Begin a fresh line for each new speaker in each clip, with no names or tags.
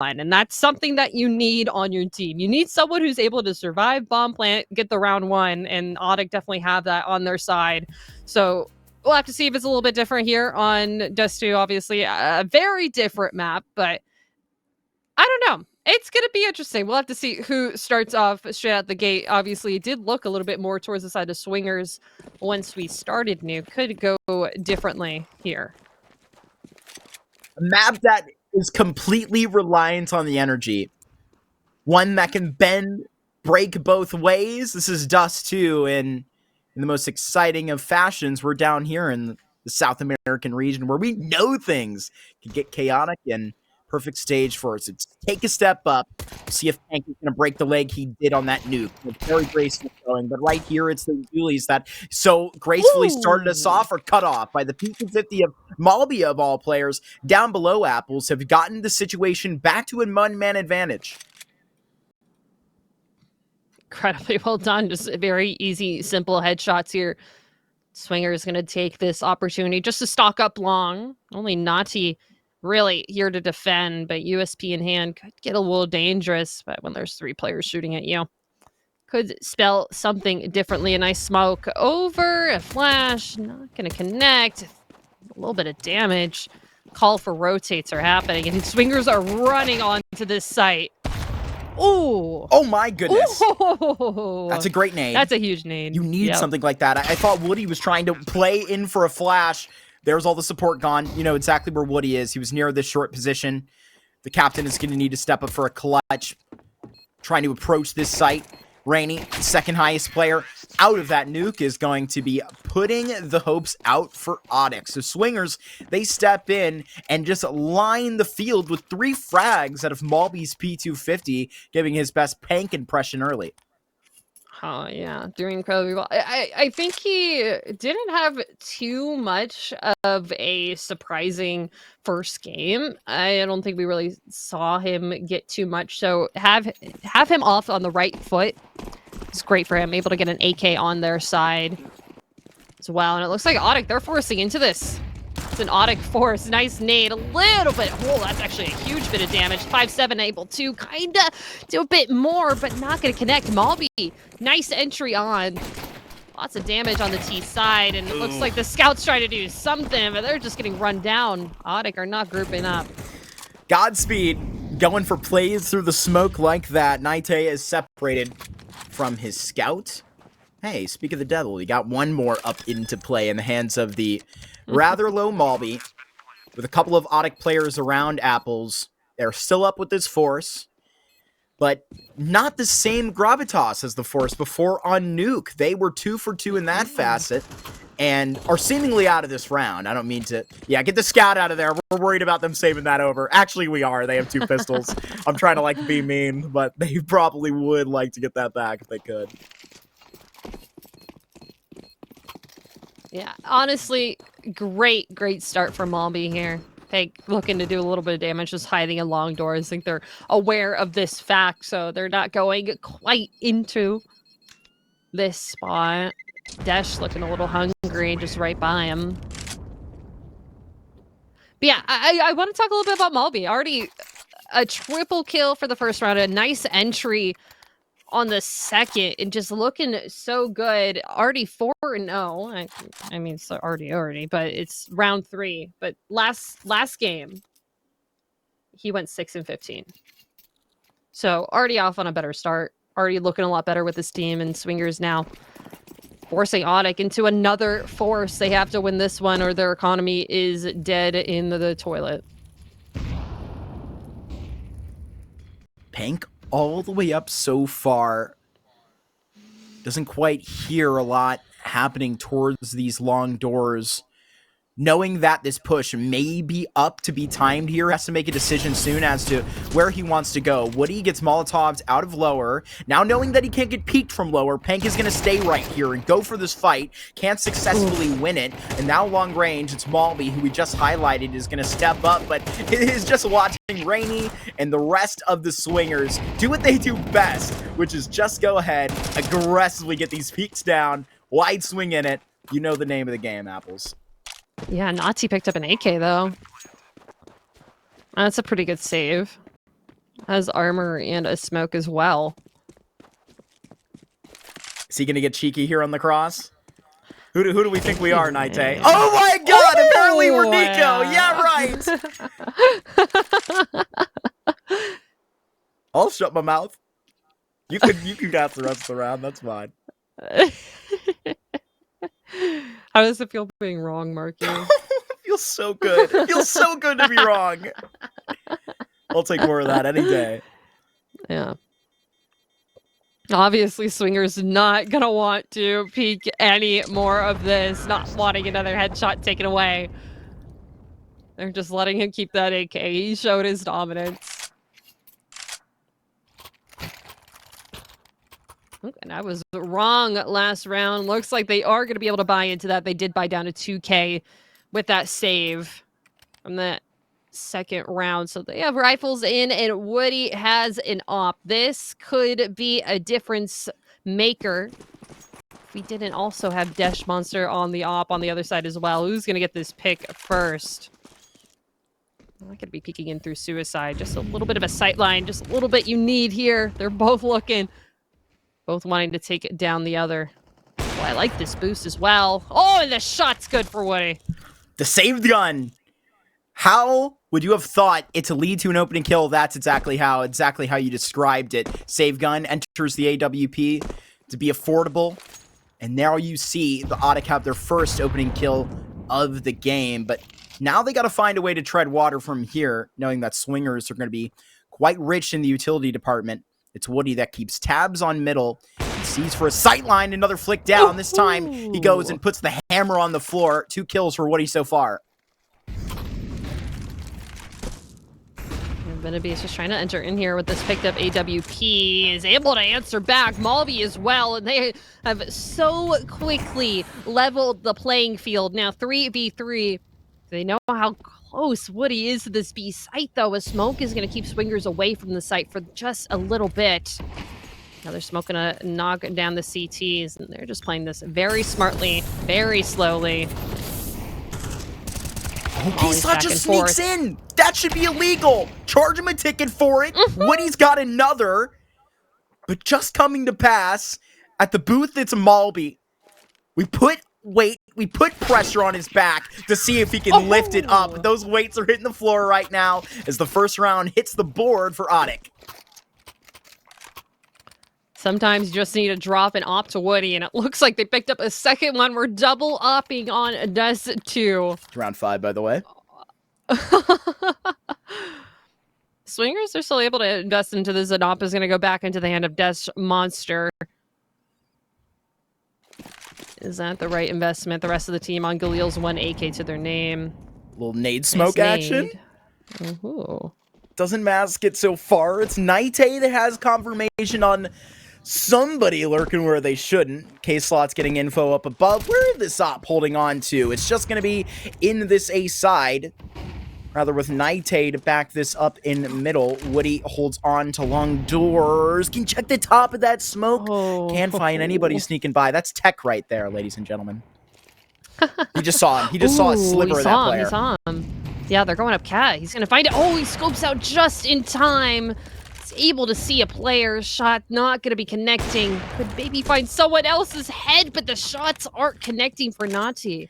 And that's something that you need on your team. You need someone who's able to survive bomb plant, get the round one, and ODDIK definitely have that on their side. So we'll have to see if it's a little bit different here on Dust2. Obviously, a very different map, but I don't know. It's going to be interesting. We'll have to see who starts off straight out the gate. Obviously, it did look a little bit more towards the side of Swingers once we started new. Could go differently here.
A map that is completely reliant on the energy. One that can bend, break both ways. This is Dust2 in the most exciting of fashions. We're down here in the South American region where we know things can get chaotic, and perfect stage for us. It's take a step up, see if Tank is going to break the leg he did on that nuke. It's very graceful going, but right here it's the Julies that so gracefully started us off or cut off by the P250 of Malby of all players. Down below, Apples have gotten the situation back to a one-man advantage.
Incredibly well done. Just very easy, simple headshots here. Swinger is going to take this opportunity just to stock up long. Only Nati really here to defend, but USP in hand could get a little dangerous. But when there's 3 players shooting at you, could spell something differently. A nice smoke over, a flash, not going to connect. A little bit of damage. Call for rotates are happening, and Swingers are running onto this site. Ooh.
Oh my goodness.
Ooh.
That's a great nade.
That's a huge nade.
You need something like that. I thought Woody was trying to play in for a flash. There's all the support gone. You know exactly where Woody is. He was near this short position. The captain is going to need to step up for a clutch. Trying to approach this site. Rainy, second highest player out of that nuke, is going to be putting the hopes out for ODDIK. So Swingers, they step in and just line the field with 3 frags out of Malby's P250, giving his best Pank impression early.
Oh, yeah, doing incredibly well. I think he didn't have too much of a surprising first game. I don't think we really saw him get too much. So have him off on the right foot. It's great for him, able to get an AK on their side as well. And it looks like ODDIK, they're forcing into this. It's an ODDIK force. Nice nade. A little bit. Oh, that's actually a huge bit of damage. 5-7 able to kind of do a bit more, but not going to connect. Malby, nice entry on. Lots of damage on the T side, and it looks like the scouts trying to do something, but they're just getting run down. ODDIK are not grouping up.
Godspeed, going for plays through the smoke like that. Naite is separated from his scout. Hey, speak of the devil, he got one more up into play in the hands of the rather low Malby, with a couple of ODDIK players around Apples. They're still up with this force, but not the same gravitas as the force before on Nuke. They were 2 for 2 in that facet, and are seemingly out of this round. I don't mean to... Yeah, get the scout out of there. We're worried about them saving that over. Actually, we are. They have 2 pistols. I'm trying to, like, be mean, but they probably would like to get that back if they could.
Yeah, honestly, great start for Malby here. Peg looking to do a little bit of damage, just hiding in long doors. I think they're aware of this fact, so they're not going quite into this spot. Desh looking a little hungry, just right by him. But yeah, I want to talk a little bit about Malby. Already a triple kill for the first round, a nice entry on the second, and just looking so good. Already 4-0. I mean, so already, but it's round 3. But last game, he went 6-15. So already off on a better start. Already looking a lot better with his team, and Swingers now forcing ODDIK into another force. They have to win this one, or their economy is dead in the toilet.
Pank all the way up so far. Doesn't quite hear a lot happening towards these long doors. Knowing that this push may be up to be timed here, has to make a decision soon as to where he wants to go. Woody gets Molotovs out of lower. Now knowing that he can't get peeked from lower, Pank is going to stay right here and go for this fight. Can't successfully win it. And now long range, it's Malby, who we just highlighted, is going to step up, but it is just watching Rainy and the rest of the Swingers do what they do best, which is just go ahead, aggressively get these peaks down, wide swing in it. You know the name of the game, Apples.
Yeah, Nazi picked up an AK, though. That's a pretty good save. has armor and a smoke as well.
Is he going to get cheeky here on the cross? Who do we think we are, Night?
Yeah.
Oh my god, apparently we're Nico.
Yeah.
Yeah, right. I'll shut my mouth. You can cast the rest of the round, that's fine.
How does it feel being wrong, Marky?
It feels so good. It feels so good to be wrong. I'll take more of that any day.
Yeah. Obviously, Swinger's not gonna want to peek any more of this, not wanting another headshot taken away. They're just letting him keep that AK. He showed his dominance. And I was wrong last round. Looks like they are going to be able to buy into that. They did buy down to 2K with that save from that second round. So they have rifles in, and Woody has an op. This could be a difference maker. We didn't also have Desh Monster on the op on the other side as well. Who's going to get this pick first? I'm not going to be peeking in through Suicide. Just a little bit of a sight line. Just a little bit you need here. They're both looking. Both wanting to take it down the other. Oh, I like this boost as well. Oh, and the shot's good for Woody.
The saved gun. How would you have thought it to lead to an opening kill? That's exactly how you described it. Save gun enters the AWP to be affordable. And now you see the ODDIK have their first opening kill of the game. But now they got to find a way to tread water from here, knowing that Swingers are going to be quite rich in the utility department. It's Woody that keeps tabs on middle. He sees for a sight line, another flick down. This time he goes and puts the hammer on the floor. 2 kills for Woody so far.
Venaby is just trying to enter in here with this picked up AWP. Is able to answer back. Malby as well. And they have so quickly leveled the playing field. Now 3v3. They know how close Woody is to this B site, though. A smoke is going to keep Swingers away from the site for just a little bit. Now they're smoking to knock down the CTs, and they're just playing this very smartly, very slowly.
Kesla just sneaks in. That should be illegal. Charge him a ticket for it. Woody's got another. But just coming to pass, at the booth, it's Malby. We put pressure on his back to see if he can lift it up. Those weights are hitting the floor right now as the first round hits the board for ODDIK.
Sometimes you just need to drop an op to Woody, and it looks like they picked up a second one. We're double opping on Dust2.
Round 5, by the way.
Swingers are still able to invest into this. An op is going to go back into the hand of Desh Monster. Is that the right investment? The rest of the team on Galil's 1 AK to their name.
Little nade smoke action.
Ooh.
Doesn't mask it so far. It's Night that has confirmation on somebody lurking where they shouldn't. K-Slot's getting info up above. Where is this op holding on to? It's just going to be in this A side. Rather with Night to back this up in middle. Woody holds on to long doors. Can check the top of that smoke. Can't find anybody sneaking by. That's tech right there, ladies and gentlemen. He just saw him. He just saw a sliver of that player.
He saw him. Yeah, they're going up cat. He's going to find it. Oh, he scopes out just in time. He's able to see a player's shot. Not going to be connecting. Could maybe find someone else's head, but the shots aren't connecting for Nati.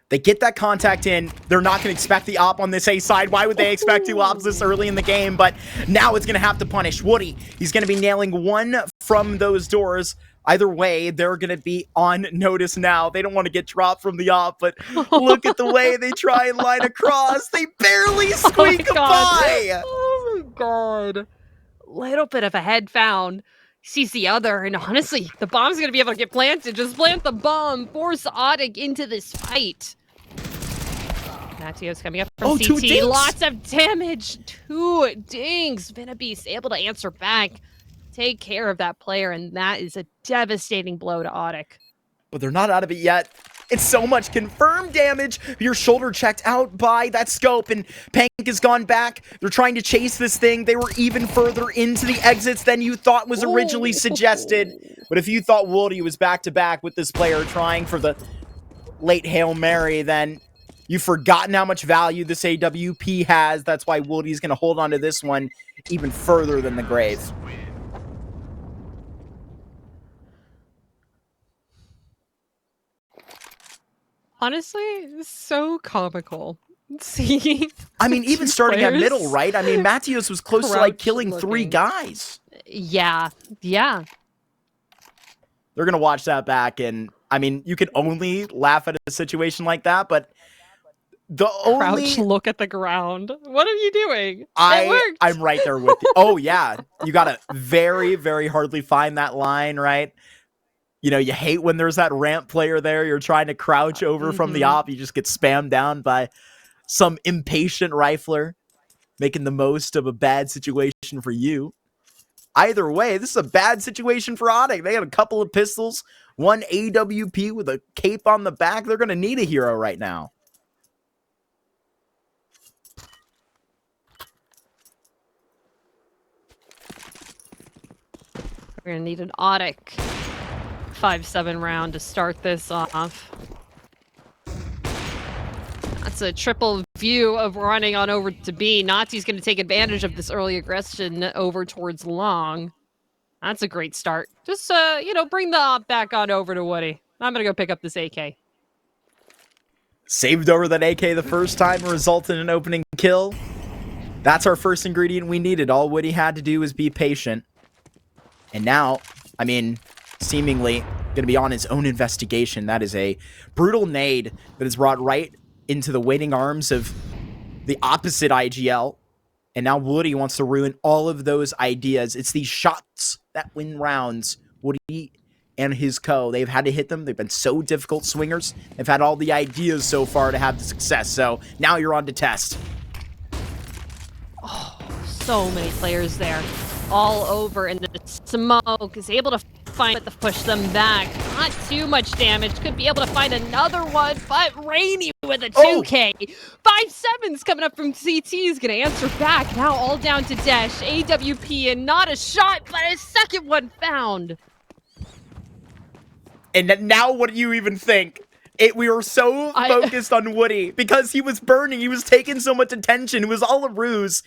They get that contact in. They're not going to expect the op on this A side. Why would they expect 2 ops this early in the game? But now it's going to have to punish Woody. He's going to be nailing one from those doors. Either way, they're going to be on notice now. They don't want to get dropped from the op, but look at the way they try and line across. They barely squeak by.
Oh my god. Little bit of a head found. Sees the other, and honestly, the bomb's going to be able to get planted. Just plant the bomb. Force ODDIK into this fight. Matio's coming up from CT.
2 dings.
Lots of damage. 2 dings. Venabeast able to answer back. Take care of that player, and that is a devastating blow to ODDIK.
But they're not out of it yet. It's so much confirmed damage. Your shoulder checked out by that scope, and Pank has gone back. They're trying to chase this thing. They were even further into the exits than you thought was originally suggested. But if you thought Woody was back-to-back with this player trying for the late Hail Mary, then You've forgotten how much value this AWP has. That's why Woody's going to hold on to this one even further than the grave.
Honestly, so comical. See,
I mean, even starting at middle, right? I mean, Matthews was close to like killing
looking.
3 guys.
Yeah.
They're going to watch that back, and I mean, you can only laugh at a situation like that, but the
Crouch, look at the ground. What are you doing? It worked.
I'm right there with you. Oh, yeah. You got to very, very hardly find that line, right? You know, you hate when there's that ramp player there. You're trying to crouch over from the op. You just get spammed down by some impatient rifler making the most of a bad situation for you. Either way, this is a bad situation for ODDIK. They have a couple of pistols, one AWP with a cape on the back. They're going to need a hero right now.
We're going to need an ODDIK 5-7 round to start this off. That's a triple view of running on over to B. Nazi's going to take advantage of this early aggression over towards long. That's a great start. Just, bring the op back on over to Woody. I'm going to go pick up this AK.
Saved over that AK the first time, resulted in an opening kill. That's our first ingredient we needed. All Woody had to do was be patient. And now, I mean, seemingly going to be on his own investigation. That is a brutal nade that is brought right into the waiting arms of the opposite IGL. And now Woody wants to ruin all of those ideas. It's these shots that win rounds. Woody and his co, they've had to hit them. They've been so difficult swingers. They've had all the ideas so far to have the success. So now you're on to test.
Oh, so many players there. All over, and the smoke is able to find it to push them back. Not too much damage. Could be able to find another one, but Rainy with a 2K. 5-7's coming up from CT is going to answer back. Now all down to Dash. AWP, and not a shot, but a second one found.
And now what do you even think? We were so focused on Woody because he was burning. He was taking so much attention. It was all a ruse.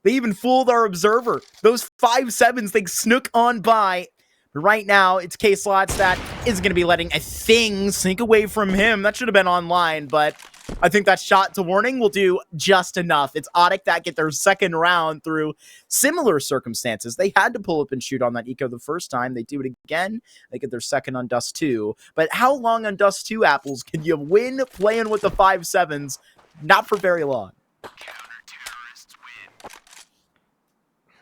They even fooled our observer. Those 5-7s, they snook on by. But right now, it's K-Slots that is going to be letting a thing sneak away from him. That should have been online, but I think that shot to warning will do just enough. It's ODDIK that get their second round through similar circumstances. They had to pull up and shoot on that eco the first time. They do it again. They get their second on Dust2. But how long on Dust2, Apples, can you win playing with the 5-7s? Not for very long.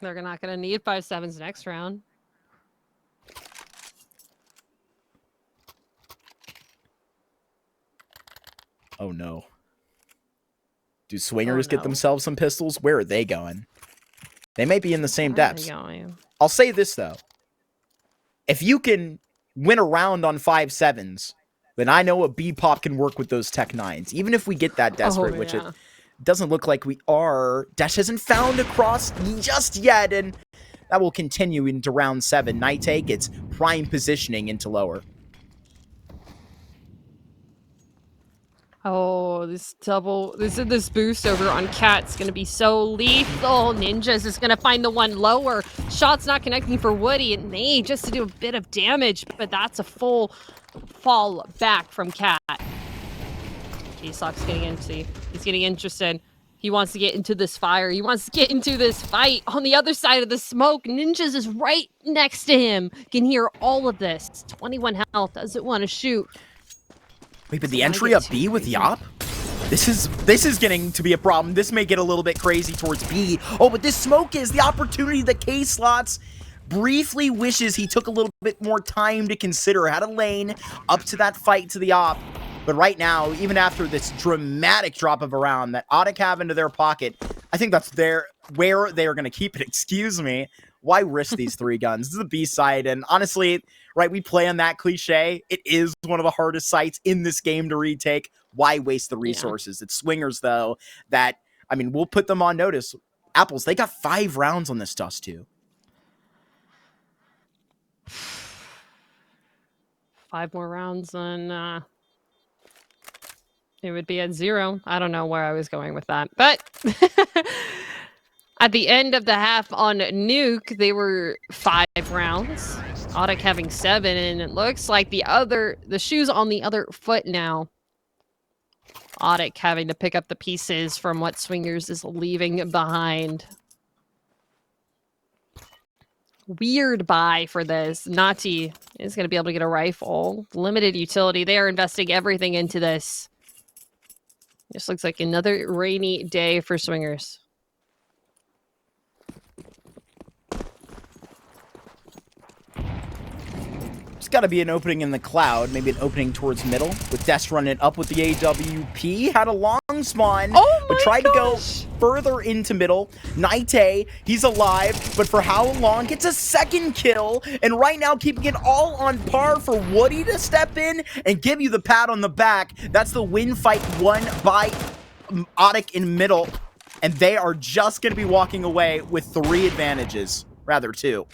They're not going to need 5-7s next round.
Oh, no. Do swingers get themselves some pistols? Where are they going? They may be in the same depths. I'll say this, though. If you can win a round on 5-7s, then I know a B-Pop can work with those Tech 9s. Even if we get that desperate, which it doesn't look like we are. Dash hasn't found a cross just yet, and that will continue into round 7. Nighttake, it's prime positioning into lower.
Oh, this boost over on Cat's gonna be so lethal. Ninjas is gonna find the one lower. Shot's not connecting for Woody. It may just to do a bit of damage, but that's a full fall back from Cat. K-Sock's getting into. He's getting interested. He wants to get into this fire. He wants to get into this fight. On the other side of the smoke, Ninjas is right next to him. Can hear all of this. 21 health. Doesn't want to shoot.
Wait, but the entry up B with Yop? This is getting to be a problem. This may get a little bit crazy towards B. Oh, but this smoke is the opportunity that K-Slots briefly wishes he took a little bit more time to consider. Had a lane up to that fight to the op. But right now, even after this dramatic drop of a round that ODDIK have into their pocket, I think that's where they are going to keep it. Excuse me. Why risk these 3 guns? This is a B side, and honestly, right, we play on that cliche. It is one of the hardest sites in this game to retake. Why waste the resources? It's swingers, though, that, I mean, we'll put them on notice. Apples, they got 5 rounds on this Dust2.
5 more rounds on It would be at 0. I don't know where I was going with that. But at the end of the half on Nuke, they were 5 rounds. ODDIK having 7, and it looks like the shoe's on the other foot now. ODDIK having to pick up the pieces from what Swingers is leaving behind. Weird buy for this. Nati is going to be able to get a rifle. Limited utility. They are investing everything into this. This looks like another rainy day for Swingers.
There's got to be an opening in the cloud, maybe an opening towards middle, with Dust running it up with the AWP. Had a long spawn, but tried to go further into middle. Nite, he's alive, but for how long? Gets a second kill, and right now keeping it all on par for Woody to step in and give you the pat on the back. That's the win fight won by ODDIK in middle, and they are just going to be walking away with 3 advantages, rather 2.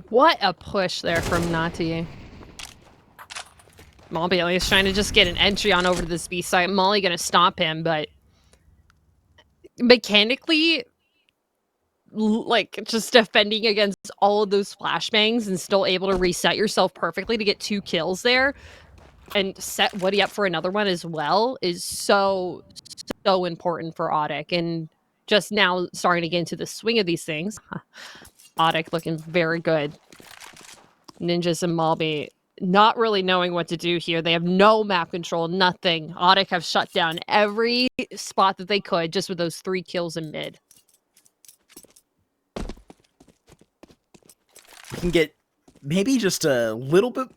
What a push there from Nati. Molly is trying to just get an entry on over to this B site. Molly gonna stop him, but mechanically, like, just defending against all of those flashbangs and still able to reset yourself perfectly to get 2 kills there and set Woody up for another one as well is so important for ODDIK. And just now starting to get into the swing of these things. ODDIK looking very good. Ninjas and Malby not really knowing what to do here. They have no map control, nothing. ODDIK have shut down every spot that they could just with those 3 kills in mid.
We can get maybe just a little bit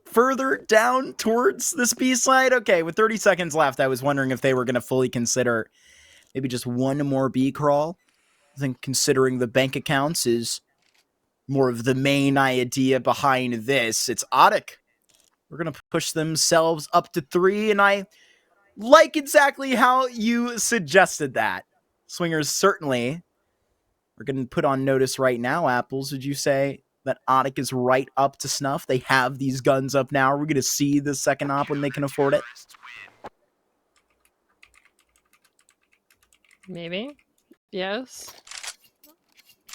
further down towards this B side. Okay, with 30 seconds left, I was wondering if they were going to fully consider maybe just one more B crawl. I think considering the bank accounts is more of the main idea behind this. It's ODDIK. We're going to push themselves up to 3, and I like exactly how you suggested that. Swingers certainly are getting put on notice right now. Apples, would you say that ODDIK is right up to snuff? They have these guns up now. We're going to see the second op when they can afford it.
Maybe. Yes.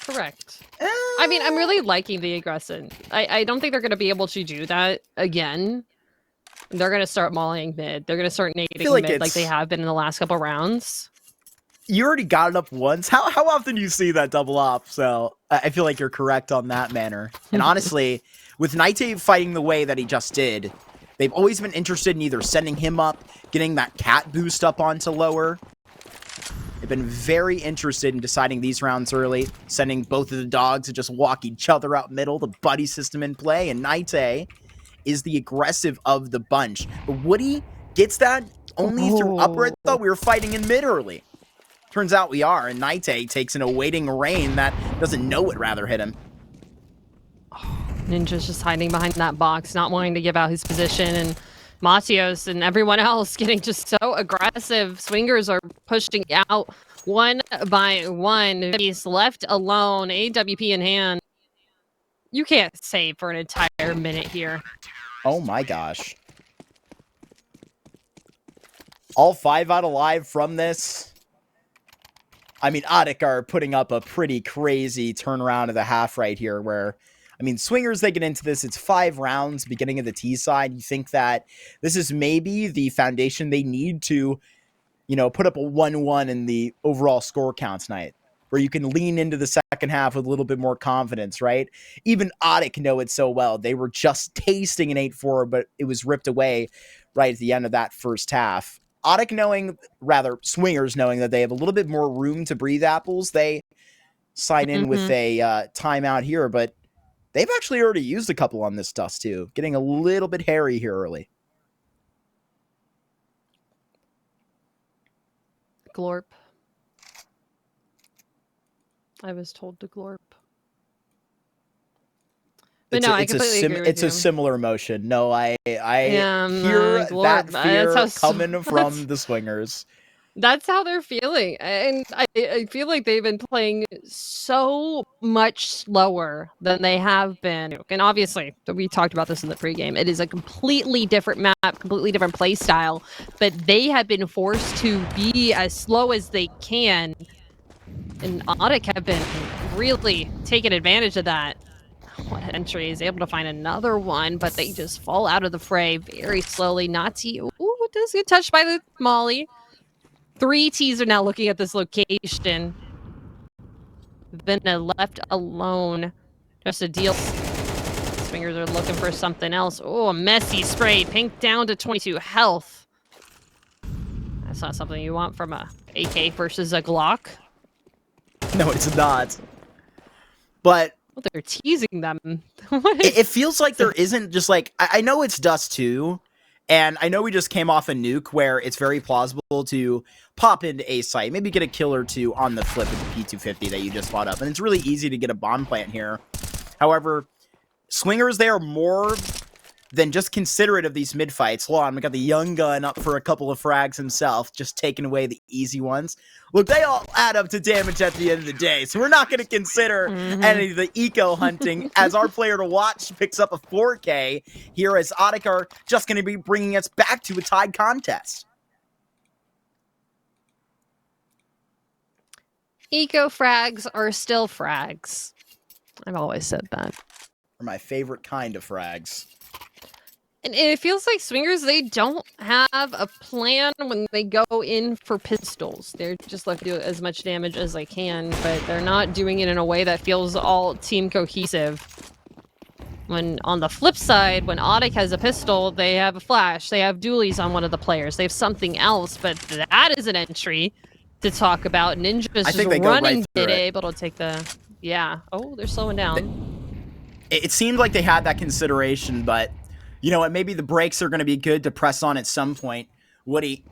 Correct. I mean, I'm really liking the aggression. I don't think they're going to be able to do that again. They're going to start mauling mid. They're going to start nading mid like they have been in the last couple rounds.
You already got it up once. How often do you see that double op? So I feel like you're correct on that manner. And honestly, with Nite fighting the way that he just did, they've always been interested in either sending him up, getting that cat boost up onto lower. They've been very interested in deciding these rounds early, sending both of the dogs to just walk each other out middle, the buddy system in play, and Nite is the aggressive of the bunch. But Woody gets that only through upper. I thought we were fighting in mid early. Turns out we are, and Nite takes an awaiting rain that doesn't know it rather hit him.
Ninja's just hiding behind that box, not wanting to give out his position, and Matios and everyone else getting just so aggressive. Swingers are pushing out one by one. He's left alone, AWP in hand. You can't save for an entire minute here.
Oh my gosh. All 5 out alive from this. I mean, ODDIK are putting up a pretty crazy turnaround of the half right here where, I mean, Swingers, they get into this. It's 5 rounds, beginning of the T side. You think that this is maybe the foundation they need to, you know, put up a 1-1 in the overall score count tonight, where you can lean into the second half with a little bit more confidence, right? Even ODDIK know it so well. They were just tasting an 8-4, but it was ripped away right at the end of that first half. ODDIK knowing, rather, Swingers knowing that they have a little bit more room to breathe, Apples, they sign in with a timeout here, but they've actually already used a couple on this Dust too, getting a little bit hairy here early.
Glorp. I was told to glorp. But no, I completely agree with you.
It's a similar motion. No, I hear
glorp.
that fear coming from the Swingers.
That's how they're feeling, and I feel like they've been playing so much slower than they have been. And obviously, we talked about this in the pregame. It is a completely different map, completely different play style, but they have been forced to be as slow as they can, and ODDIK have been really taking advantage of that. What entry is able to find another one, but they just fall out of the fray very slowly. Nazi, ooh, does get touched by the Molly. 3 Ts are now looking at this location. Been left alone. Just a deal. Swingers are looking for something else. Oh, a messy spray. Pink down to 22 health. That's not something you want from a AK versus a Glock.
No, it's not. But
well, they're teasing them.
it feels like there isn't just like I know it's Dust2, and I know we just came off a nuke where it's very plausible to pop into a site, maybe get a kill or two on the flip of the P250 that you just bought up, and it's really easy to get a bomb plant here. However, Swingers, they are more than just considerate of these mid fights. Hold on, we got the young gun up for a couple of frags himself, just taking away the easy ones. Look, they all add up to damage at the end of the day, so we're not going to consider any of the eco hunting as our player to watch picks up a 4K here as ODDIK are just going to be bringing us back to a tied contest.
Eco frags are still frags. I've always said that.
They're my favorite kind of frags.
And it feels like Swingers, they don't have a plan when they go in for pistols. They're just looking to do as much damage as they can, but they're not doing it in a way that feels all team cohesive. When on the flip side, when ODDIK has a pistol, they have a flash, they have dualies on one of the players, they have something else, but that is an entry to talk about. Ninja's just running, right able to take the... Yeah. Oh, they're slowing down.
It seemed like they had that consideration, but... You know what, maybe the brakes are going to be good to press on at some point. Woody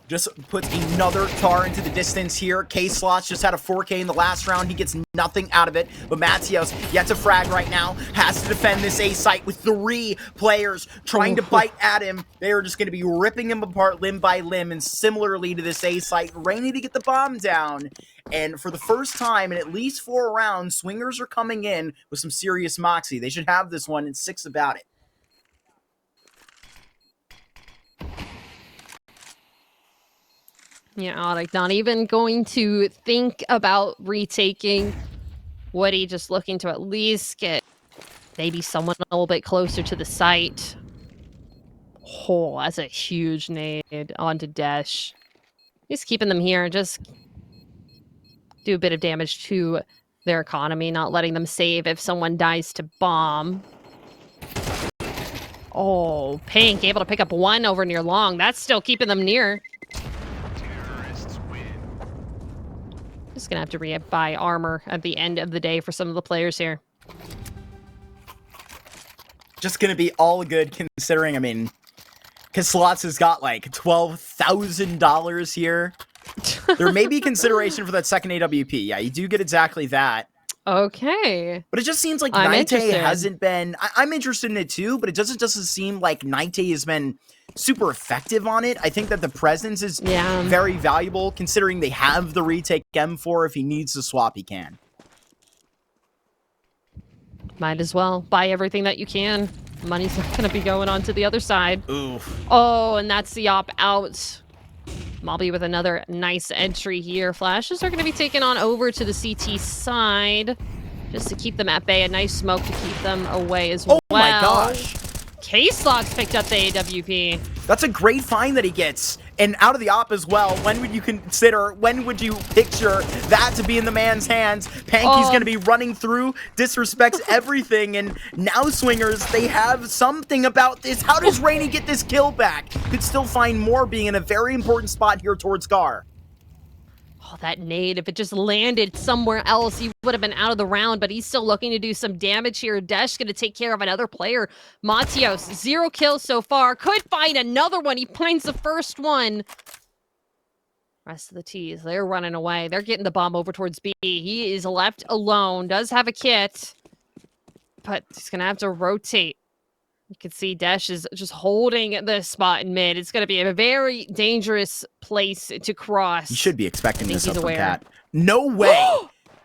just puts another tar into the distance here. K-Slots just had a 4K in the last round. He gets nothing out of it. But Matios, yet to frag right now, has to defend this A site with 3 players trying to bite at him. They are just going to be ripping him apart limb by limb. And similarly to this A site, Rainy to get the bomb down. And for the first time in at least 4 rounds, Swingers are coming in with some serious moxie. They should have this one in 6 about it.
Yeah, like not even going to think about retaking. Woody just looking to at least get maybe someone a little bit closer to the site. Oh, that's a huge nade onto Desh. He's keeping them here, just do a bit of damage to their economy, not letting them save if someone dies to bomb. Oh, Pink able to pick up 1 over near long. That's still keeping them near. Just gonna have to re-buy armor at the end of the day for some of the players here.
Just gonna be all good considering, I mean, because Slots has got like $12,000 here. There may be consideration for that second AWP. Yeah, you do get exactly that.
Okay.
But it just seems like Night hasn't been... I'm interested in it too, but it doesn't seem like Night has been super effective on it. I think that the presence is very valuable, considering they have the retake M4. If he needs to swap, he can.
Might as well buy everything that you can. Money's not going to be going on to the other side.
Oof.
Oh, and that's the op out. Mobby with another nice entry here. Flashes are going to be taken on over to the CT side just to keep them at bay. A nice smoke to keep them away as well.
Oh my gosh.
K-Slots picked up the AWP.
That's a great find that he gets. And out of the op as well, when would you picture that to be in the man's hands? Panky's going to be running through, disrespects everything, and now Swingers, they have something about this. How does Rainy get this kill back? Could still find more, being in a very important spot here towards Gar.
Oh, that nade, if it just landed somewhere else, he would have been out of the round, but he's still looking to do some damage here. Desh going to take care of another player. Matios, 0 kills so far. Could find another one. He finds the first one. Rest of the T's, they're running away. They're getting the bomb over towards B. He is left alone. Does have a kit, but he's going to have to rotate. You can see Desh is just holding the spot in mid. It's going to be a very dangerous place to cross.
You should be expecting this up from
aware.
Cat. No way!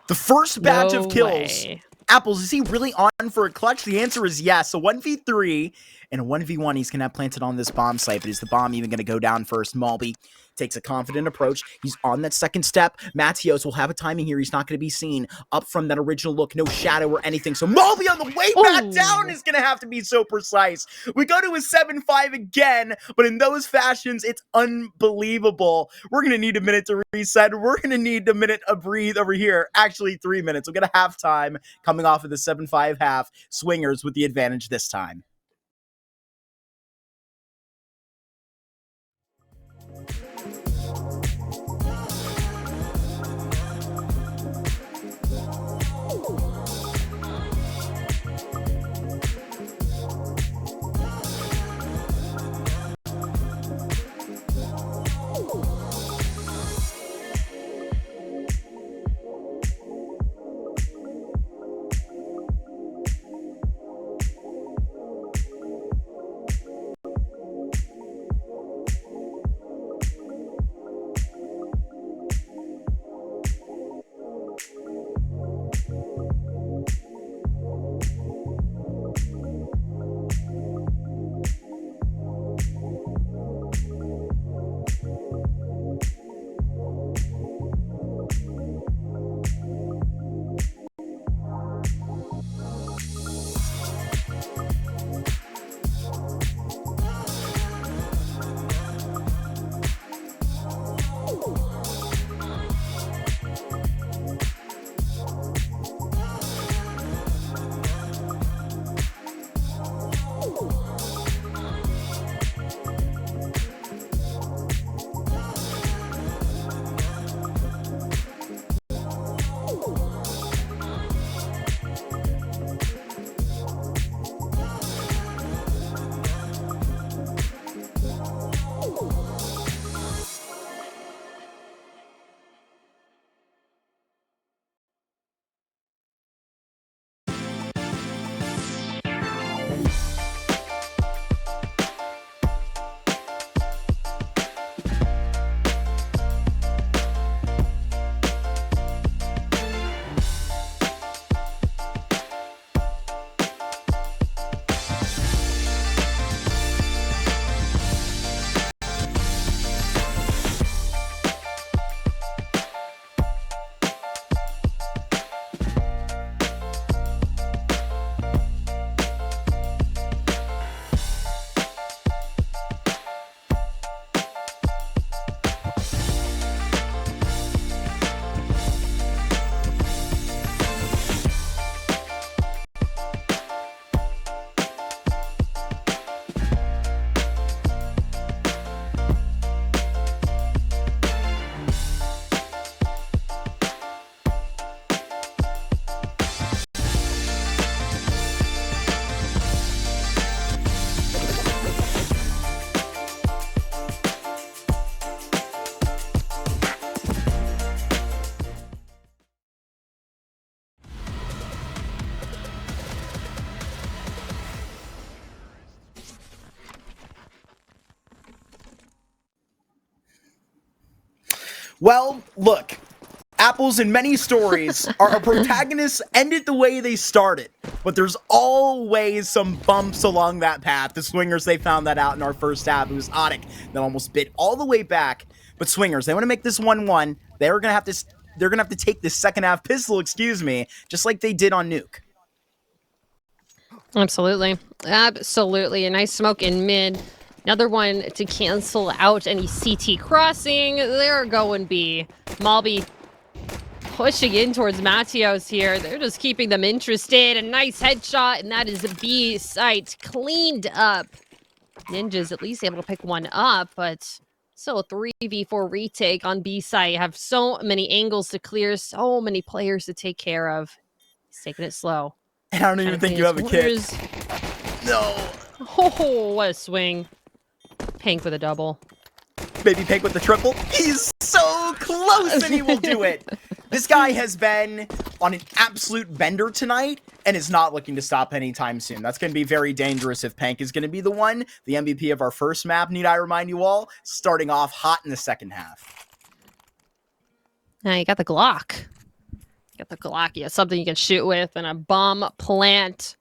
The first batch of kills.
Way.
Apples, is he really on for a clutch? The answer is yes. A 1v3 and a 1v1 he's going to have planted on this bomb site. But is the bomb even going to go down first? Malby takes a confident approach. He's on that second step. Matios will have a timing here. He's not going to be seen up from that original look. No shadow or anything. So Malby on the way back down is going to have to be so precise. We go to a 7-5 again, but in those fashions, it's unbelievable. We're going to need a minute to reset. We're going to need a minute to breathe over here. Actually, 3 minutes. We'll get a halftime coming off of the 7-5 half. Swingers with the advantage this time. Well, look, Apples in many stories, our protagonists ended the way they started, but there's always some bumps along that path. The Swingers, they found that out in our first half. It was ODDIK that almost bit all the way back, but Swingers, they want to make this 1-1. They're gonna have to take this second half pistol, just like they did on Nuke.
Absolutely. Absolutely. A nice smoke in mid. Another one to cancel out any CT crossing. They're going B. Malby pushing in towards Matios here. They're just keeping them interested. A nice headshot, and that is a B site cleaned up. Ninja's at least able to pick one up, but still a 3v4 retake on B site. Have so many angles to clear, so many players to take care of. He's taking it slow.
And I don't even think you have a kick. No.
Oh, what a swing. Pink with a double.
Maybe Pink with the triple. He's so close and he will do it. This guy has been on an absolute bender tonight and is not looking to stop anytime soon. That's going to be very dangerous if Pank is going to be the one, the MVP of our first map, need I remind you all, starting off hot in the second half.
Now you got the Glock. You got the Glock. You have something you can shoot with and a bomb plant.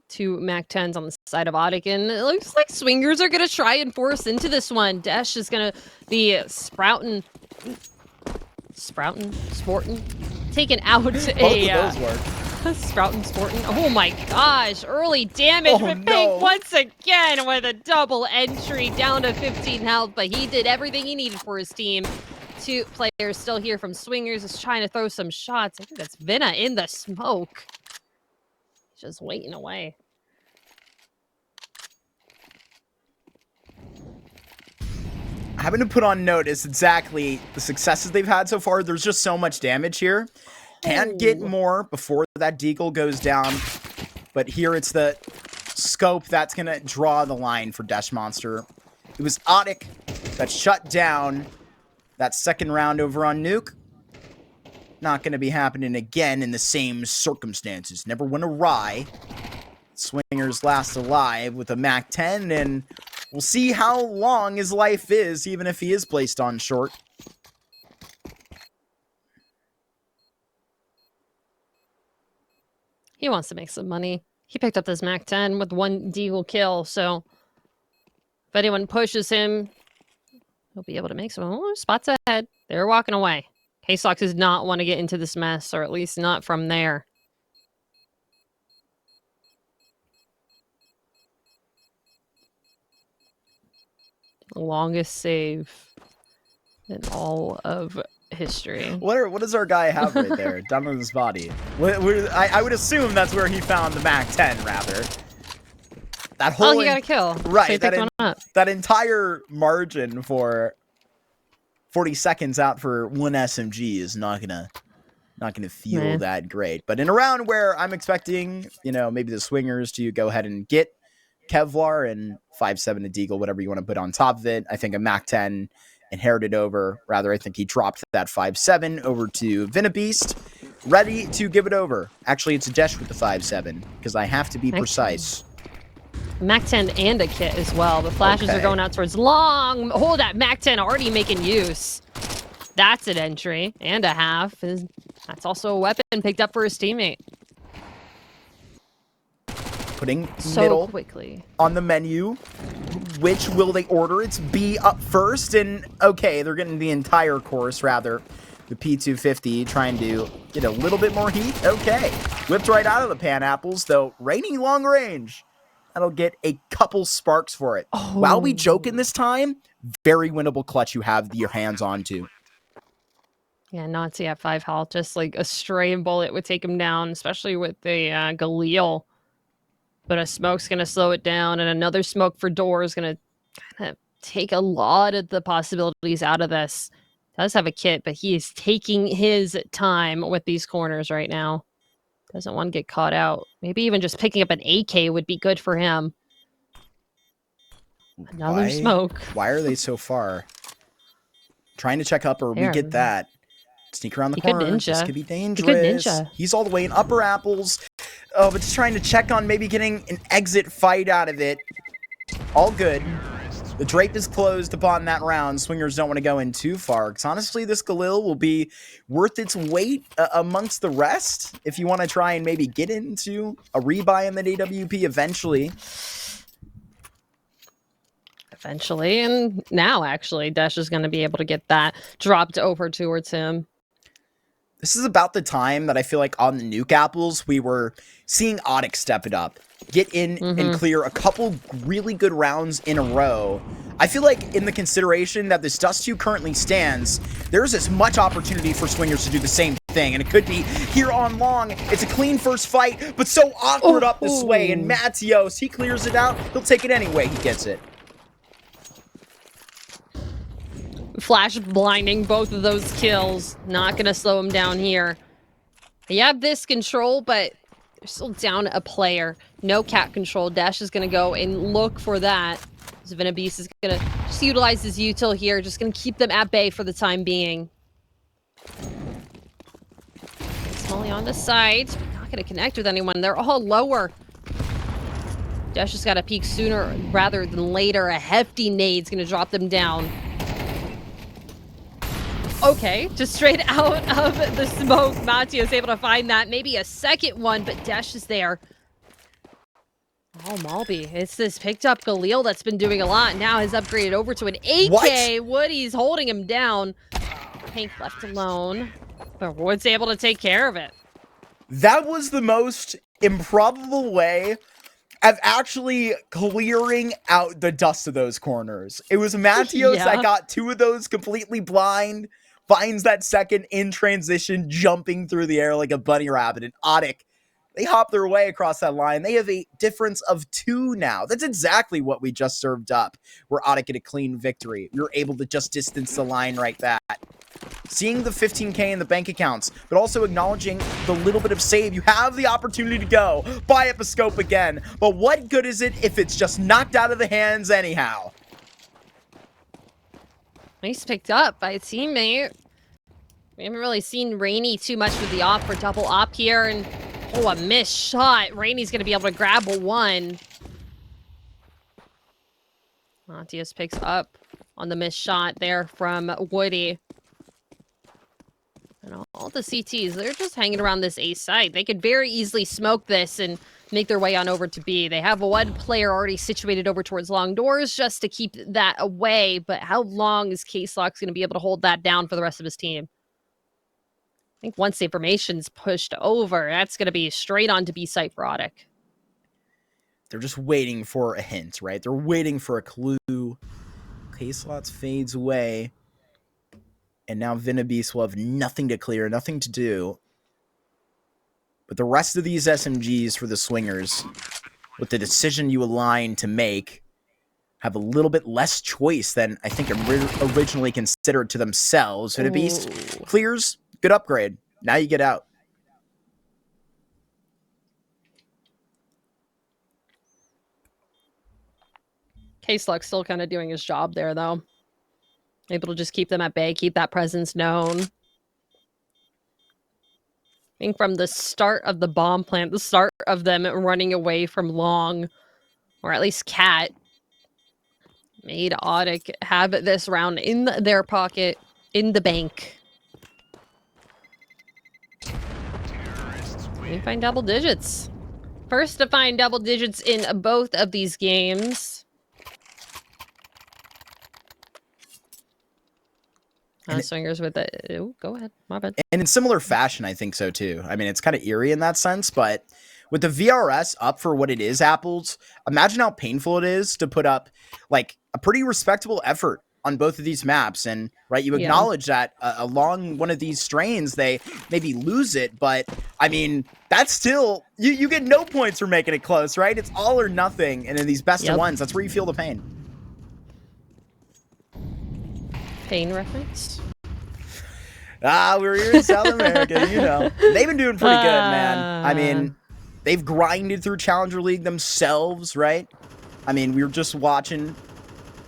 2 MAC-10s on the side of ODDIK, and it looks like Swingers are going to try and force into this one. Dash is going to be sporting, taken out
Both of those work.
sporting. Oh my gosh, early damage, but Pink once again with a double entry down to 15 health, but he did everything he needed for his team. 2 players still here from Swingers is trying to throw some shots. I think that's Vinna in the smoke. Just waiting away.
Having to put on notice exactly the successes they've had so far. There's just so much damage here. Can't get more before that deagle goes down. But here it's the scope that's going to draw the line for Dash Monster. It was ODDIK that shut down that second round over on Nuke. Not going to be happening again in the same circumstances. Never went awry. Swingers last alive with a MAC-10, and we'll see how long his life is, even if he is placed on short.
He wants to make some money. He picked up this MAC-10 with 1 deagle kill, so if anyone pushes him, he'll be able to make some spots ahead. They're walking away. K-Sox does not want to get into this mess, or at least not from there. Longest save in all of history.
What does our guy have right there? Down on his body. I would assume that's where he found the MAC-10, rather. That whole
he got a kill.
Right.
So
that entire margin for 40 seconds out for 1 SMG is not gonna feel that great. But in a round where I'm expecting, maybe the Swingers to go ahead and get Kevlar and 5-7 to deagle, whatever you want to put on top of it. I think a MAC-10 inherited over. Rather, I think he dropped that 5-7 over to Vinabeast, ready to give it over. Actually, it's a Desh with the 5-7, because I have to be precise.
MAC-10 and a kit as well. The flashes are going out towards long. Hold that MAC-10 already making use. That's an entry and a half. That's also a weapon picked up for his teammate.
Putting
so
middle
quickly
on the menu. Which will they order? It's B up first, and okay, they're getting the entire course, rather. The P250 trying to get a little bit more heat. Okay, whipped right out of the Panapples, though. Raining long range. That'll get a couple sparks for it.
Oh.
While we joking this time, very winnable clutch you have your hands on to.
Yeah, Nazi at 5 health. Just like a stray bullet would take him down, especially with the Galil. But a smoke's going to slow it down, and another smoke for door is going to kind of take a lot of the possibilities out of this. Does have a kit, but he is taking his time with these corners right now. Doesn't want to get caught out. Maybe even just picking up an AK would be good for him. Another smoke.
Why are they so far? Trying to check upper. We get that. Sneak around the corner. This could be dangerous. He's all the way in upper apples. Oh, but just trying to check on maybe getting an exit fight out of it. All good. The drape is closed upon that round. Swingers don't want to go in too far, because honestly, this Galil will be worth its weight amongst the rest if you want to try and maybe get into a rebuy in the AWP eventually.
Eventually, and now, actually, Dash is going to be able to get that dropped over towards him.
This is about the time that I feel like on the Nuke Apples, we were seeing ODDIK step it up. Get in and clear a couple really good rounds in a row. I feel like in the consideration that this Dust2 currently stands, there's as much opportunity for Swingers to do the same thing. And it could be here on long. It's a clean first fight, but so awkward up this way. And Matios, he clears it out. He'll take it anyway. He gets it.
Flash blinding both of those kills. Not going to slow him down here. You have this control, but they're still down a player. No cat control. Dash is going to go and look for that. rounds. Venabeast is going to just utilize his util here, just going to keep them at bay for the time being. Smolly on the side, not going to connect with anyone. They're all lower. Dash just got to peek sooner rather than later. A hefty nade's going to drop them down. Okay, just straight out of the smoke. Matio's able to find that. Maybe a second one, but Dash is there. Oh, Malby. It's this picked up Galil that's been doing a lot. Now has upgraded over to an 8K. Woody's holding him down. Hank left alone. But Wood's able to take care of it.
That was the most improbable way of actually clearing out the dust of those corners. It was Matios that got two of those completely blind, finds that second in transition, jumping through the air like a bunny rabbit. And ODDIK, they hop their way across that line. They have a difference of 2 now. That's exactly what we just served up, where ODDIK get a clean victory. We were able to just distance the line right that. Seeing the 15K in the bank accounts, but also acknowledging the little bit of save. You have the opportunity to go, buy up a scope again, but what good is it if it's just knocked out of the hands anyhow?
Nice picked up by a teammate. We haven't really seen Rainy too much with the op for double op here, and oh, a missed shot. Rainy's going to be able to grab a 1. Matias picks up on the missed shot there from Woody. And all the CTs, they're just hanging around this A site. They could very easily smoke this and make their way on over to B. They have one player already situated over towards long doors just to keep that away. But how long is K-Slox going to be able to hold that down for the rest of his team? I think once the information's pushed over, that's going to be straight on to B site for ODDIK.
They're just waiting for a hint, right? They're waiting for a clue. K-Slots fades away. And now Venabeast will have nothing to clear, nothing to do. But the rest of these SMGs for the Swingers, with the decision you align to make, have a little bit less choice than I think originally considered to themselves. Venabeast clears, good upgrade. Now you get out.
K-Slug's still kind of doing his job there, though. Able to just keep them at bay, keep that presence known. I think from the start of the bomb plant, the start of them running away from Long, or at least Cat, made ODDIK have this round in their pocket, in the bank. We find double digits. First to find double digits in both of these games. Swingers with it. Oh, go ahead. My bad.
And in similar fashion, I think so too. I mean, it's kind of eerie in that sense, but with the VRS up for what it is, Apples, imagine how painful it is to put up like a pretty respectable effort on both of these maps. And right, you acknowledge that along one of these strains, they maybe lose it, but I mean, that's still, you get no points for making it close, right? It's all or nothing. And in these best of ones, that's where you feel the pain.
Pain reference?
We're here in South America, you know. They've been doing pretty good, man. I mean, they've grinded through Challenger League themselves, right? I mean, we were just watching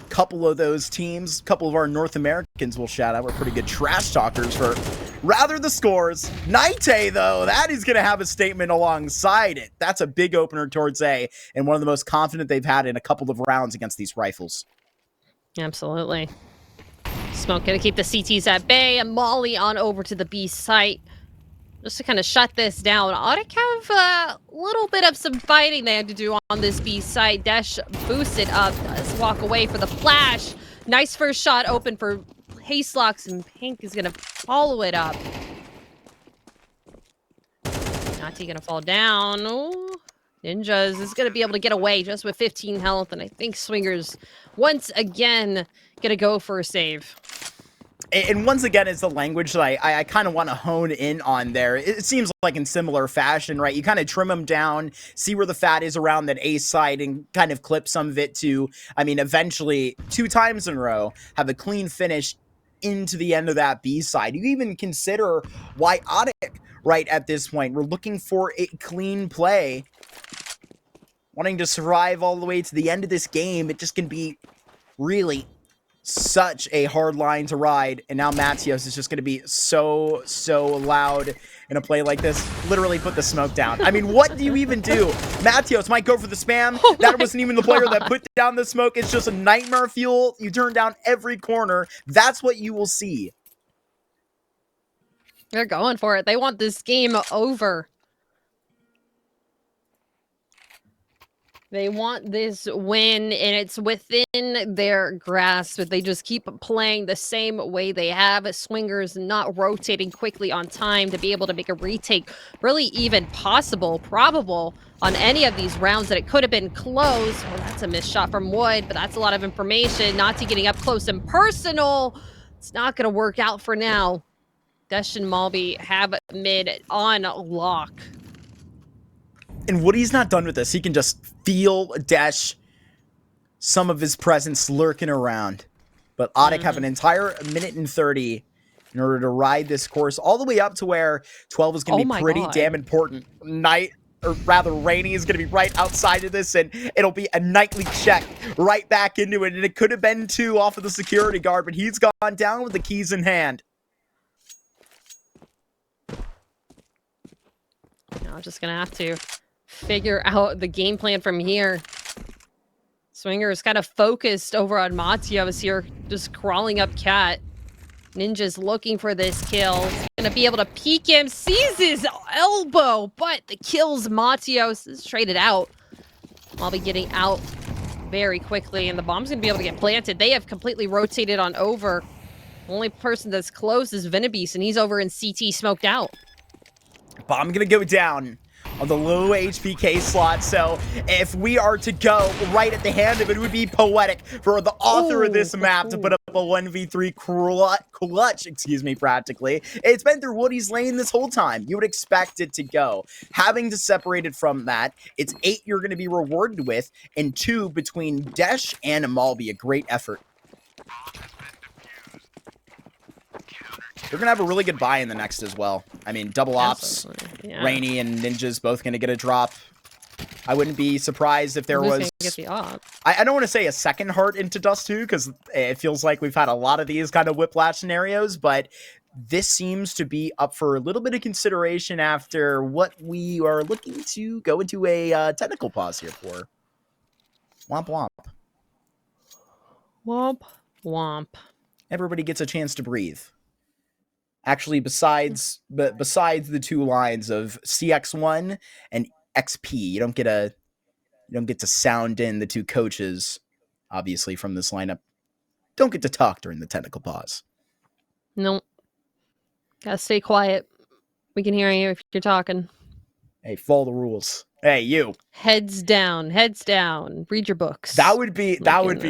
a couple of those teams. A couple of our North Americans will shout out. We're pretty good trash talkers for rather the scores. Naite, though, that is going to have a statement alongside it. That's a big opener towards A, and one of the most confident they've had in a couple of rounds against these rifles.
Absolutely. Smoke gonna keep the CTs at bay, and Molly on over to the B site just to kind of shut this down. ODDIK have a little bit of some fighting they had to do on this B site. Dash boosted up, does walk away for the flash. Nice first shot open for Hayslocks, and Pink is gonna follow it up. Nati gonna fall down. Ooh. Ninjas is going to be able to get away just with 15 health, and I think Swingers, once again, going to go for a save.
And once again, it's the language that I kind of want to hone in on there. It seems like in similar fashion, right? You kind of trim them down, see where the fat is around that A side, and kind of clip some of it to, I mean, eventually, 2 times in a row, have a clean finish into the end of that B side. You even consider why ODDIK, right at this point, we're looking for a clean play. Wanting to survive all the way to the end of this game, it just can be really such a hard line to ride, and now Matios is just going to be so loud in a play like this. Literally put the smoke down. I mean, what do you even do? Matios might go for the spam.
Oh
that wasn't even the player that put down the smoke. It's just a nightmare fuel. You turn down every corner. That's what you will see.
They're going for it. They want this game over. They want this win, and it's within their grasp. If they just keep playing the same way they have, Swingers not rotating quickly on time to be able to make a retake really even possible, probable on any of these rounds that it could have been close. Well, that's a missed shot from Wood, but that's a lot of information. Nazi getting up close and personal. It's not going to work out for now. Desh and Malby have mid on lock.
And Woody's not done with this. He can just feel Desh, some of his presence lurking around. But ODDIK have an entire minute and 30 in order to ride this course all the way up to where 12 is going to be pretty damn important. Night, or rather Rainy, is going to be right outside of this, and it'll be a nightly check right back into it. And it could have been 2 off of the security guard, but he's gone down with the keys in hand.
I'm just going to have to figure out the game plan from here. Swinger is kind of focused over on Matios here, just crawling up Cat. Ninja's looking for this kill. He's going to be able to peek him, sees his elbow, but the kills Matios is traded out. I'll be getting out very quickly, and the bomb's going to be able to get planted. They have completely rotated on over. The only person that's close is Venabeast, and he's over in CT smoked out.
Bomb going to go down on the low HPK slot, so if we are to go right at the hand of it, it would be poetic for the author of this map to put up a 1v3 clutch, practically. It's been through Woody's lane this whole time. You would expect it to go. Having to separate it from that, it's 8 you're going to be rewarded with, and 2 between Desh and Malby. A great effort. They're going to have a really good buy in the next as well. I mean, double ops, Rainy and Ninja's both going to get a drop. I wouldn't be surprised if there was... I don't want to say a second heart into Dust2, because it feels like we've had a lot of these kind of whiplash scenarios, but this seems to be up for a little bit of consideration after what we are looking to go into a technical pause here for. Womp womp.
Womp womp.
Everybody gets a chance to breathe. Actually, besides the 2 lines of CX1 and XP, you don't get to sound in the 2 coaches, obviously, from this lineup. Don't get to talk during the technical pause.
Nope. Gotta stay quiet. We can hear you if you're talking.
Hey, follow the rules. Hey, you.
Heads down. Heads down. Read your books.
That would be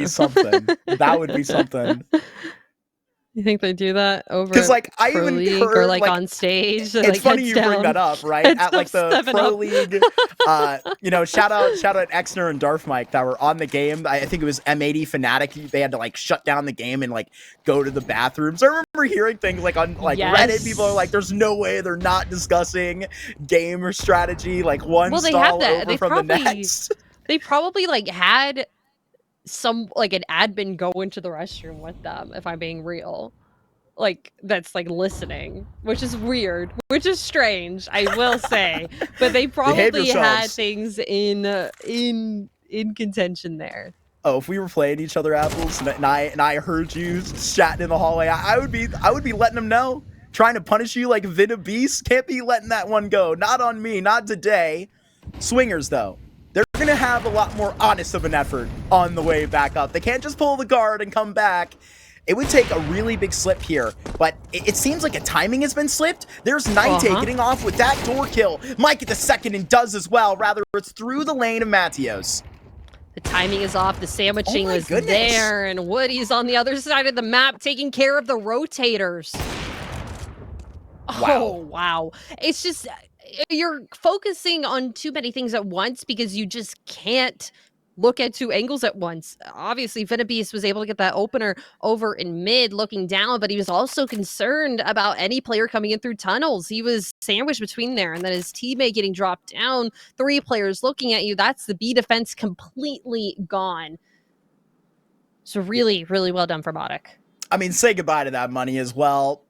something. That would be something.
You think they do that over?
Because I even
League
heard,
or on stage.
It's funny you bring that up, right? At the Pro League, shout out Exner and Darth Mike that were on the game. I think it was M80 Fnatic. They had to shut down the game and go to the bathrooms. I remember hearing things on Reddit. People are like, "There's no way they're not discussing game or strategy." One stall over from the next.
They probably had some an admin go into the restroom with them, if I'm being real, that's listening, which is weird, which is strange, I will say, but they probably had things in contention there.
Oh, if we were playing each other apples and I heard you chatting in the hallway, I would be letting them know, trying to punish you like Venabeast. Can't be letting that one go. Not on me, not today. Swingers though, they're going to have a lot more honest of an effort on the way back up. They can't just pull the guard and come back. It would take a really big slip here, but it seems like a timing has been slipped. There's Naite getting off with that door kill. Might get the second and does as well. Rather, it's through the lane of Matios.
The timing is off. The sandwiching was there, and Woody's on the other side of the map taking care of the rotators.
Wow.
Oh, wow. It's just... you're focusing on too many things at once because you just can't look at 2 angles at once. Obviously, Venabeast was able to get that opener over in mid looking down, but he was also concerned about any player coming in through tunnels. He was sandwiched between there, and then his teammate getting dropped down. 3 players looking at you. That's the B defense completely gone. So really, really well done from ODDIK.
I mean, say goodbye to that money as well.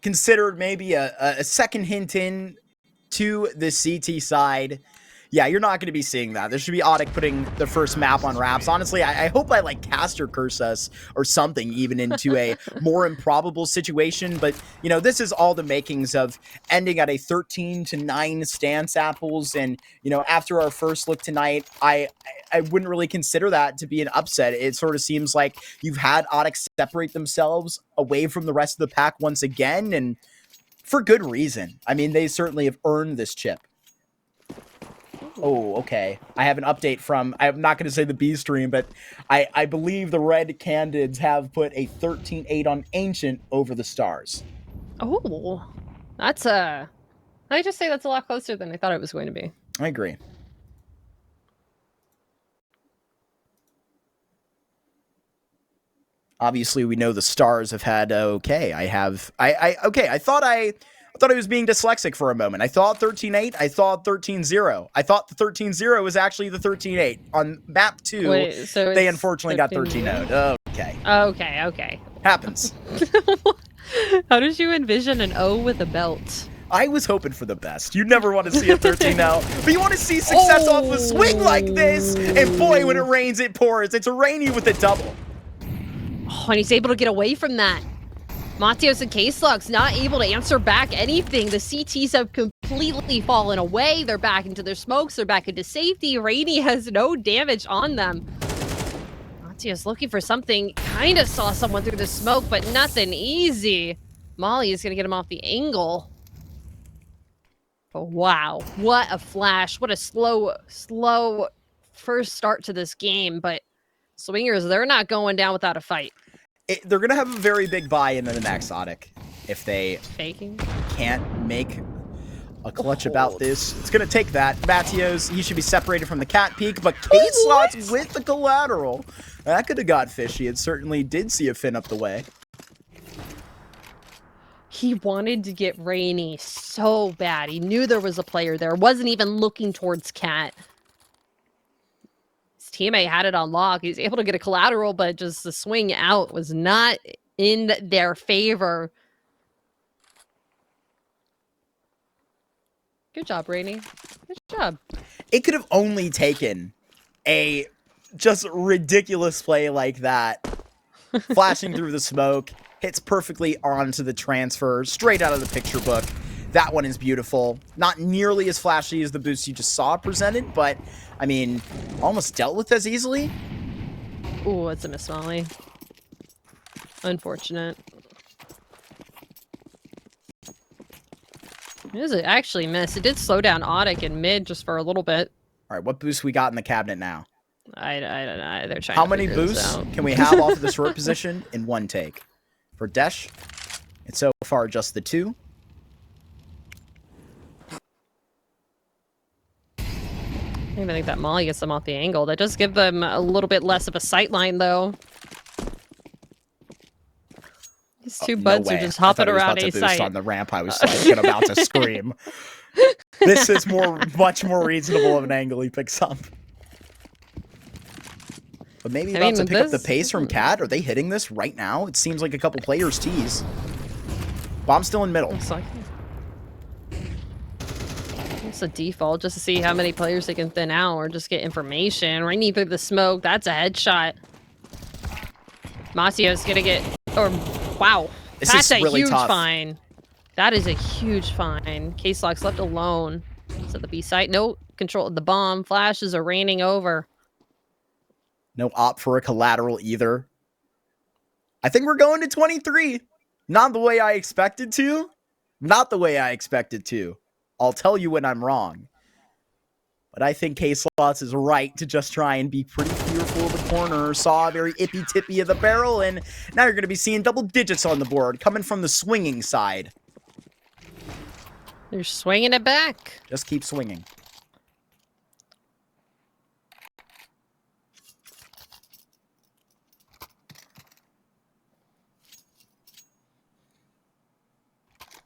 Considered maybe a second hint in to the CT side. Yeah, you're not going to be seeing that. There should be ODDIK putting the first map on wraps. Honestly, I hope I like Caster curse us or something even into a more improbable situation. But, you know, this is all the makings of ending at a 13-9 stance, Apples. And, you know, after our first look tonight, I wouldn't really consider that to be an upset. It sort of seems like you've had ODDIK separate themselves away from the rest of the pack once again, and for good reason. I mean, they certainly have earned this chip. Oh, okay. I have an update from, I'm not going to say the B stream, but I believe the Red Candids have put a 13-8 on Ancient over the Stars.
Oh, that's I just say that's a lot closer than I thought it was going to be.
I agree. Obviously, we know the Stars have had okay. I thought I was being dyslexic for a moment. I thought 13-8. I thought 13-0. I thought the 13-0 was actually the 13-8. On map 2,
Wait, so
they unfortunately got 13-0. Okay.
Okay.
Happens.
How did you envision an O with a belt?
I was hoping for the best. You never want to see a 13-0, but you want to see success off a swing like this. And boy, when it rains, it pours. It's rainy with a double.
Oh, and he's able to get away from that. Matios and K-Slug's not able to answer back anything. The CTs have completely fallen away. They're back into their smokes. They're back into safety. Rainy has no damage on them. Matios looking for something. Kind of saw someone through the smoke, but nothing easy. Molly is going to get him off the angle. But wow, what a flash. What a slow first start to this game. But Swingers, they're not going down without a fight.
They're going to have a very big buy-in in the next ODDIK if they can't make a clutch about this. It's going to take that. Matios, he should be separated from the cat peak, but K-Slots with the collateral. That could have got fishy. It certainly did see a fin up the way.
He wanted to get Rainy so bad. He knew there was a player there. Wasn't even looking towards Cat. His teammate had it on lock. He was able to get a collateral, but just the swing out was not in their favor. Good job, Rainy. Good job.
It could have only taken a just ridiculous play like that. Flashing through the smoke. Hits perfectly onto the transfer, straight out of the picture book. That one is beautiful. Not nearly as flashy as the boost you just saw presented, but, I mean, almost dealt with as easily.
Ooh, it's a miss, Molly. Unfortunate. It was actually miss. It did slow down ODDIK in mid just for a little bit.
All right, what boost we got in the cabinet now?
I don't know. They're trying
How
to
many boosts can we have off of this rope position in one take? For Desh, it's so far just the 2.
I even think that Molly gets them off the angle. That does give them a little bit less of a sight line, though. These two buds are just hopping around a site.
On the ramp, I was like about to scream. This is much more reasonable of an angle he picks up. But maybe about to pick up the pace from Cat. Are they hitting this right now? It seems like a couple players tease. Bomb still in middle.
Looks like it's a default just to see how many players they can thin out or just get information. Rainy through the smoke. That's a headshot. Macio's gonna get... Or, wow. That's a huge fine. That is a huge fine. K-Slock's left alone. So the B site. No control of the bomb. Flashes are raining over.
No opt for a collateral either. I think we're going to 23. Not the way I expected to. Not the way I expected to. I'll tell you when I'm wrong. But I think K-Slots is right to just try and be pretty fearful of the corner. Saw a very ippy-tippy of the barrel, and now you're going to be seeing double digits on the board coming from the swinging side.
They're swinging it back.
Just keep swinging.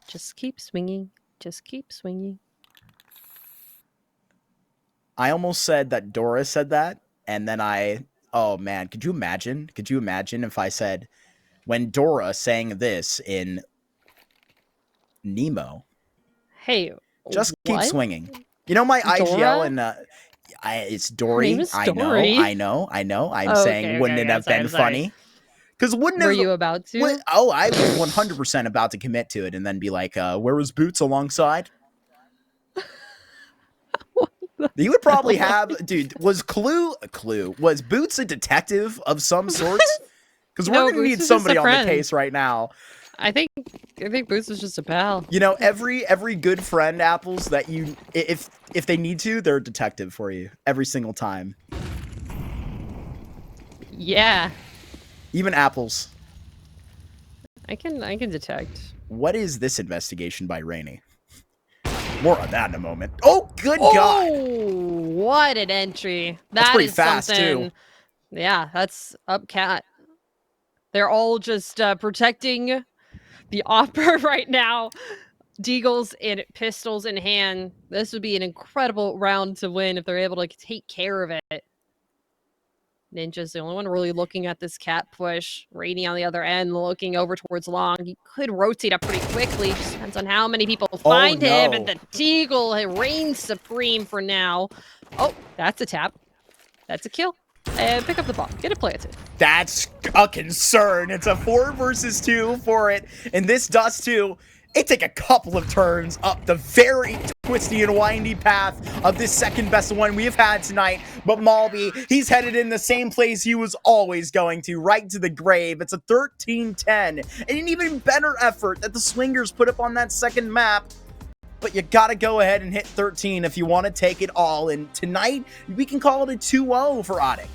Just keep swinging. Just keep swinging.
I almost said that Dora said that, and then I Oh man, could you imagine? Could you imagine if I said when Dora sang this in Nemo?
Hey,
Just keep
what?
swinging. You know my IGL
Dora?
and it's
Her name
Dory.
is
I know,
Dory.
I know, I know. I'm
Oh,
saying,
okay,
wouldn't
okay,
it
okay. I'm
have
sorry.
been
I'm sorry.
funny? Because wouldn't
Were
have.
you about to?
Oh, I was 100% about to commit to it and then be like, where was Boots alongside? You would probably have, dude. Was was Boots a detective of some sorts? Because we're
No,
gonna
Boots
need
is just a
somebody on the
friend.
case right now.
I think Boots is just a pal.
You know, every good friend, Apples, that you if they need to, they're a detective for you every single time.
Yeah,
Even Apples.
I can detect.
What is this investigation by Rainey? More on that in a moment. Oh, good God!
Oh, what an entry!
That's
That
pretty
is
fast too.
something. Yeah, that's up cat. They're all just protecting the opera right now. Deagles and pistols in hand. This would be an incredible round to win if they're able to take care of it. Ninja's the only one really looking at this cat push. Rainy on the other end, looking over towards Long. He could rotate up pretty quickly. Just depends on how many people find him. And the Deagle reigns supreme for now. Oh, that's a tap. That's a kill. And pick up the ball. Get it planted.
That's a concern. It's a 4 versus 2 for it. And this Dust2, it take a couple of turns up the very twisty and windy path of this second best one we've had tonight. But Malby, he's headed in the same place he was always going to, right to the grave. It's a 13-10. And an even better effort that the Swingers put up on that second map. But you gotta go ahead and hit 13 if you want to take it all. And tonight, we can call it a 2-0 for ODDIK.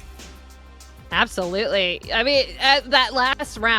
Absolutely. I mean, that last round,